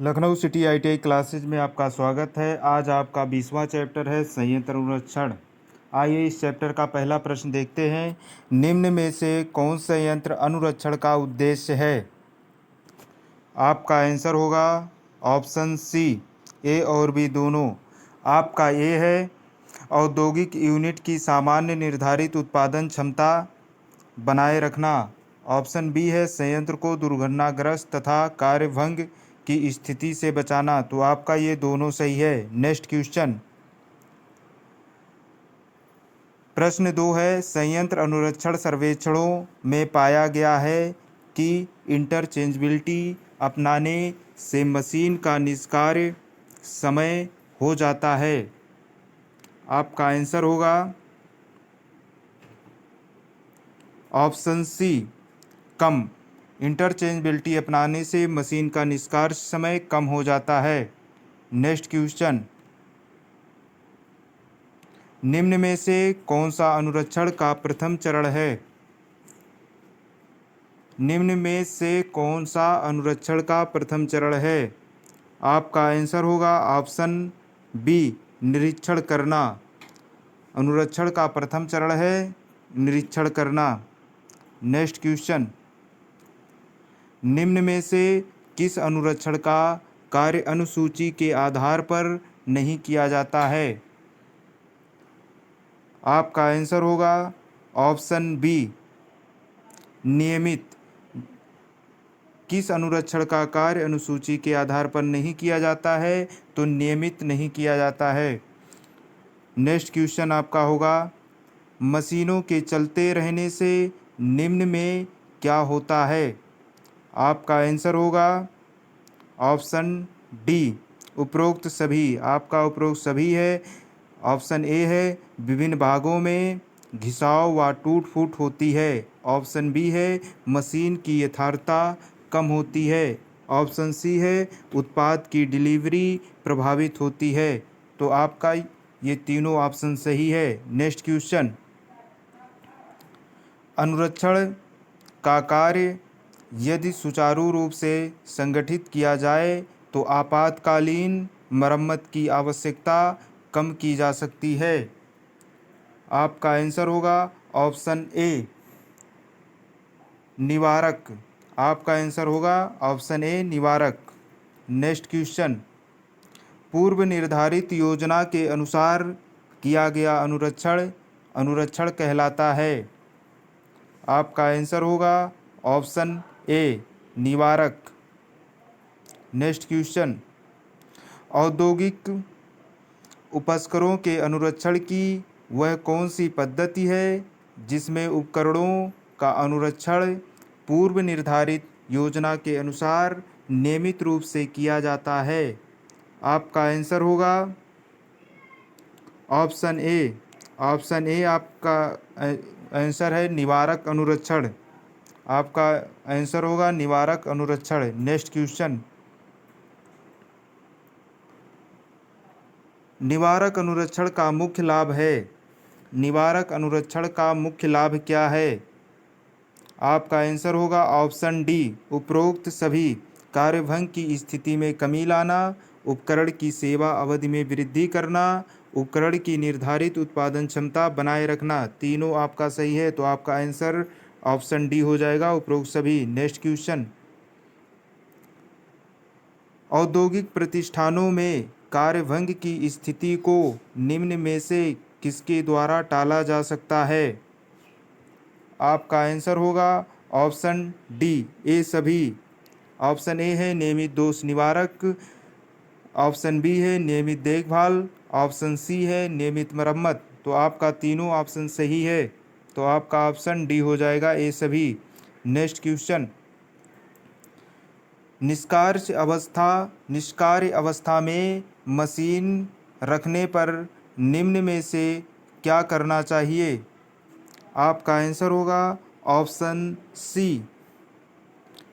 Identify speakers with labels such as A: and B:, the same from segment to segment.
A: Lucknow city ITI classes में आपका स्वागत है। आज आपका 20वां चैप्टर है संयंत्र अनुरक्षण। आइए इस चैप्टर का पहला प्रश्न देखते हैं। निम्न में से कौन संयंत्र अनुरक्षण का उद्देश्य है? आपका आंसर होगा ऑप्शन सी, ए और बी दोनों। आपका ए है औद्योगिक यूनिट की सामान्य निर्धारित उत्पादन क्षमता बनाए रखना। ऑप्शन बी है संयंत्र को दुर्घटनाग्रस्त तथा कार्यभंग की स्थिति से बचाना। तो आपका ये दोनों सही है। नेक्स्ट क्वेश्चन, प्रश्न 2 है संयंत्र अनुरक्षण सर्वेक्षणों में पाया गया है कि इंटरचेंजबिलिटी अपनाने से मशीन का निष्कार्य समय हो जाता है। आपका आंसर होगा ऑप्शन सी, कम। इंटरचेंजबिलिटी अपनाने से मशीन का निष्कार्य समय कम हो जाता है। नेक्स्ट क्वेश्चन, निम्न में से कौन सा अनुरक्षण का प्रथम चरण है? निम्न में से कौन सा अनुरक्षण का प्रथम चरण है? आपका आंसर होगा ऑप्शन बी, निरीक्षण करना। अनुरक्षण का प्रथम चरण है निरीक्षण करना। नेक्स्ट क्वेश्चन, निम्न में से किस अनुरक्षण का कार्य अनुसूची के आधार पर नहीं किया जाता है? आपका आंसर होगा ऑप्शन बी, नियमित। किस अनुरक्षण का कार्य अनुसूची के आधार पर नहीं किया जाता है? तो नियमित नहीं किया जाता है। नेक्स्ट क्वेश्चन आपका होगा मशीनों के चलते रहने से निम्न में क्या होता है? आपका आंसर होगा ऑप्शन डी, उपरोक्त सभी। आपका उपरोक्त सभी है। ऑप्शन ए है विभिन्न भागों में घिसाव व टूट फूट होती है। ऑप्शन बी है मशीन की यथार्थता कम होती है। ऑप्शन सी है उत्पाद की डिलीवरी प्रभावित होती है। तो आपका ये तीनों ऑप्शन सही है। नेक्स्ट क्वेश्चन, अनुरक्षण का कार्य यदि सुचारू रूप से संगठित किया जाए तो आपातकालीन मरम्मत की आवश्यकता कम की जा सकती है। आपका आंसर होगा ऑप्शन ए, निवारक। आपका आंसर होगा ऑप्शन ए, निवारक। नेक्स्ट क्वेश्चन, पूर्व निर्धारित योजना के अनुसार किया गया अनुरक्षण अनुरक्षण कहलाता है। आपका आंसर होगा ऑप्शन ए, निवारक। नेक्स्ट क्वेश्चन, औद्योगिक उपकरणों के अनुरक्षण की वह कौन सी पद्धति है जिसमें उपकरणों का अनुरक्षण पूर्व निर्धारित योजना के अनुसार नियमित रूप से किया जाता है? आपका आंसर होगा ऑप्शन ए। ऑप्शन ए आपका आंसर है निवारक अनुरक्षण। आपका आंसर होगा निवारक अनुरक्षण। नेक्स्ट क्वेश्चन, निवारक अनुरक्षण का मुख्य लाभ है। निवारक अनुरक्षण का मुख्य लाभ क्या है? आपका आंसर होगा ऑप्शन डी, उपरोक्त सभी। कार्यभंग की स्थिति में कमी लाना, उपकरण की सेवा अवधि में वृद्धि करना, उपकरण की निर्धारित उत्पादन क्षमता बनाए रखना। तीनों आपका सही है। तो आपका आंसर ऑप्शन डी हो जाएगा, उपरोक्त सभी। नेक्स्ट क्वेश्चन, औद्योगिक प्रतिष्ठानों में कार्यभंग की स्थिति को निम्न में से किसके द्वारा टाला जा सकता है? आपका आंसर होगा ऑप्शन डी, ए सभी। ऑप्शन ए है नियमित दोष निवारक। ऑप्शन बी है नियमित देखभाल। ऑप्शन सी है नियमित मरम्मत। तो आपका तीनों ऑप्शन सही है। तो आपका ऑप्शन डी हो जाएगा, ए सभी। नेक्स्ट क्वेश्चन, निष्कार्य अवस्था में मशीन रखने पर निम्न में से क्या करना चाहिए? आपका आंसर होगा ऑप्शन सी,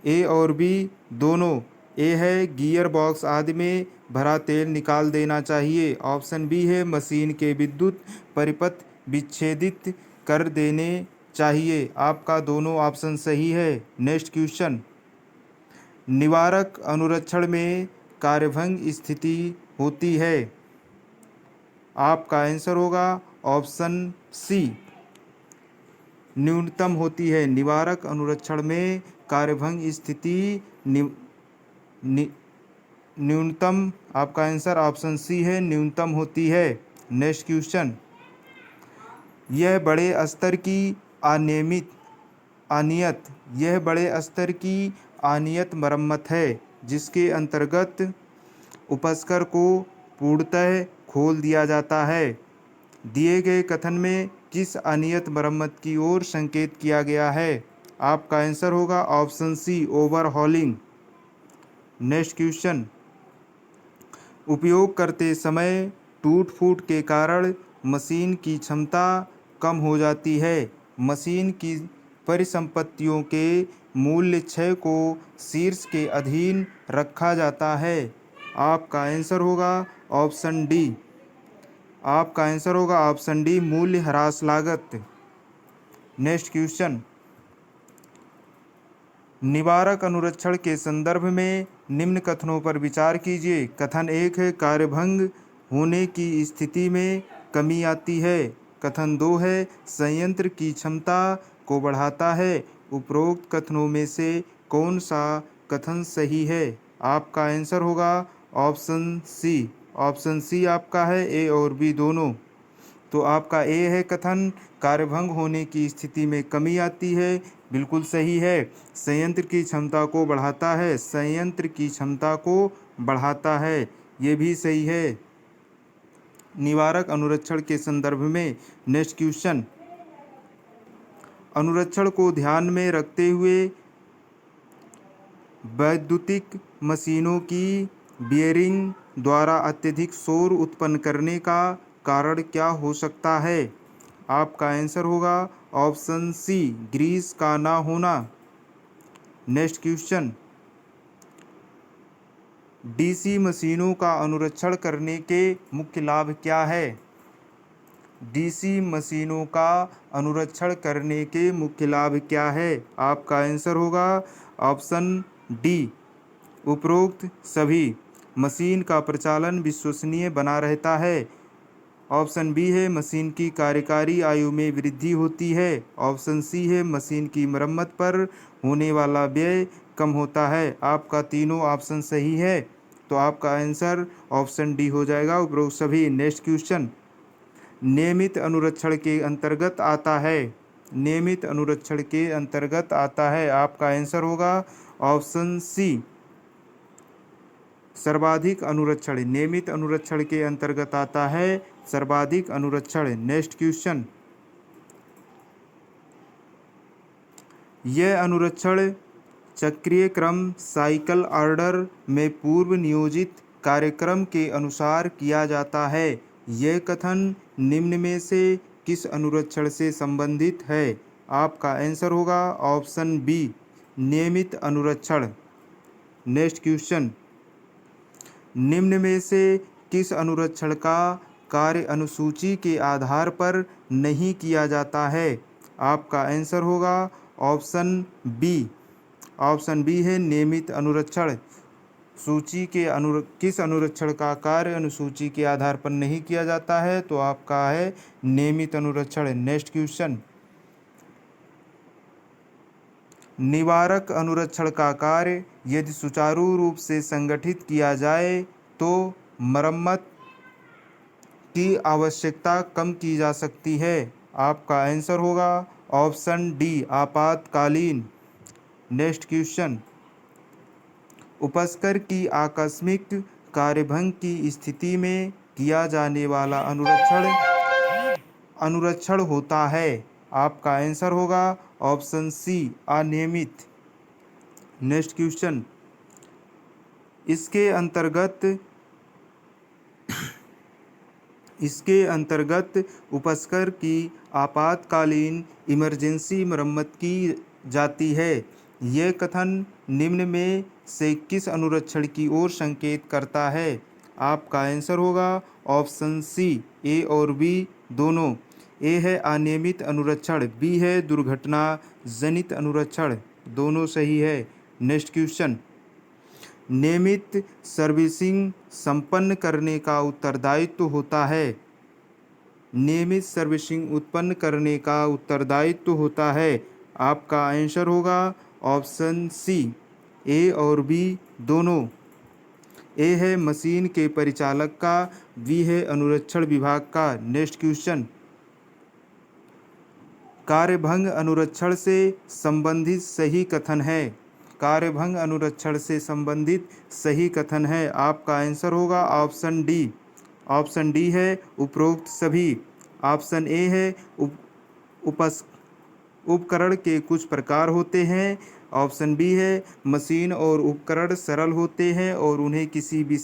A: ए और बी दोनों। ए है गियर बॉक्स आदि में भरा तेल निकाल देना चाहिए। ऑप्शन बी है मशीन के विद्युत परिपथ विच्छेदित कर देने चाहिए। आपका दोनों ऑप्शन सही है। नेक्स्ट क्वेश्चन, निवारक अनुरक्षण में कार्यभंग स्थिति होती है। आपका आंसर होगा ऑप्शन सी, न्यूनतम होती है। निवारक अनुरक्षण में कार्यभंग स्थिति न्यूनतम, आपका आंसर ऑप्शन सी है, न्यूनतम होती है। नेक्स्ट क्वेश्चन, यह बड़े स्तर की अनियत मरम्मत है जिसके अंतर्गत उपस्कर को पूर्णतः खोल दिया जाता है। दिए गए कथन में किस अनियत मरम्मत की ओर संकेत किया गया है? आपका आंसर होगा option C, overhauling. Next question, उपयोग करते समय टूट फूट के कारण मशीन की क्षमता कम हो जाती है। मशीन की परिसंपत्तियों के मूल्य क्षय को शीर्ष के अधीन रखा जाता है। आपका आंसर होगा ऑप्शन डी। आपका आंसर होगा ऑप्शन डी, मूल्य ह्रास लागत। नेक्स्ट क्वेश्चन, निवारक अनुरक्षण के संदर्भ में निम्न कथनों पर विचार कीजिए। कथन 1 है कार्यभंग होने की स्थिति में कमी आती है। कथन 2 है संयंत्र की क्षमता को बढ़ाता है। उपरोक्त कथनों में से कौन सा कथन सही है? आपका आंसर होगा ऑप्शन सी। ऑप्शन सी आपका है, ए और बी दोनों। तो आपका ए है कथन, कार्यभंग होने की स्थिति में कमी आती है, बिल्कुल सही है। संयंत्र की क्षमता को बढ़ाता है, संयंत्र की क्षमता को बढ़ाता है, ये भी सही है निवारक अनुरक्षण के संदर्भ में। नेक्स्ट क्वेश्चन, अनुरक्षण को ध्यान में रखते हुए वैद्युतिक मशीनों की बियरिंग द्वारा अत्यधिक शोर उत्पन्न करने का कारण क्या हो सकता है? आपका आंसर होगा ऑप्शन सी, ग्रीस का ना होना। नेक्स्ट क्वेश्चन, डीसी मशीनों का अनुरक्षण करने के मुख्य लाभ क्या है? डीसी मशीनों का अनुरक्षण करने के मुख्य लाभ क्या है? आपका आंसर होगा ऑप्शन डी, उपरोक्त सभी। मशीन का प्रचालन विश्वसनीय बना रहता है। ऑप्शन बी है मशीन की कार्यकारी आयु में वृद्धि होती है। ऑप्शन सी है मशीन की मरम्मत पर होने वाला व्यय कम होता है। आपका तीनों ऑप्शन सही है, तो आपका आंसर ऑप्शन डी हो जाएगा, उपरोक्त सभी। नेक्स्ट क्वेश्चन, नियमित अनुरक्षण के अंतर्गत आता है। नियमित अनुरक्षण के अंतर्गत आता है। आपका आंसर होगा ऑप्शन सी, सर्वाधिक अनुरक्षण। नियमित अनुरक्षण के अंतर्गत आता है सर्वाधिक अनुरक्षण। नेक्स्ट क्वेश्चन, यह अनुरक्षण चक्रीय क्रम साइकिल ऑर्डर में पूर्व नियोजित कार्यक्रम के अनुसार किया जाता है। यह कथन निम्न में से किस अनुरक्षण से संबंधित है? आपका आंसर होगा ऑप्शन बी, नियमित अनुरक्षण। नेक्स्ट क्वेश्चन, निम्न में से किस अनुरक्षण का कार्य अनुसूची के आधार पर नहीं किया जाता है? आपका आंसर होगा ऑप्शन बी। ऑप्शन बी है नियमित अनुरक्षण। सूची के किस अनुरक्षण का कार्य अनुसूची के आधार पर नहीं किया जाता है? तो आपका है नियमित अनुरक्षण। नेक्स्ट क्वेश्चन, निवारक अनुरक्षण का कार्य यदि सुचारू रूप से संगठित किया जाए तो मरम्मत की आवश्यकता कम की जा सकती है। आपका आंसर होगा ऑप्शन डी, आपातकालीन। नेक्स्ट क्वेश्चन, उपस्कर की आकस्मिक कार्यभंग की स्थिति में किया जाने वाला अनुरक्षण होता है। आपका आंसर होगा ऑप्शन सी, अनियमित। नेक्स्ट क्वेश्चन, इसके अंतर्गत उपस्कर की आपातकालीन इमरजेंसी मरम्मत की जाती है। यह कथन निम्न में से किस अनुरक्षण की ओर संकेत करता है? आपका आंसर होगा ऑप्शन सी, ए और बी दोनों। ए है अनियमित अनुरक्षण, बी है दुर्घटना जनित अनुरक्षण, दोनों सही है। नेक्स्ट क्वेश्चन, नियमित सर्विसिंग संपन्न करने का उत्तरदायित्व होता है। नियमित सर्विसिंग उत्पन्न करने का उत्तरदायित्व होता है। आपका आंसर होगा ऑप्शन सी, ए और बी दोनों। ए है मशीन के परिचालक का, बी है अनुरक्षण विभाग का। नेक्स्ट क्वेश्चन, कार्यभंग अनुरक्षण से संबंधित सही कथन है। कार्यभंग अनुरक्षण से संबंधित सही कथन है। आपका आंसर होगा ऑप्शन डी। ऑप्शन डी है उपरोक्त सभी। ऑप्शन ए है उपकरण के कुछ प्रकार होते हैं। ऑप्शन बी है मशीन और उपकरण सरल होते हैं और उन्हें किसी विशेष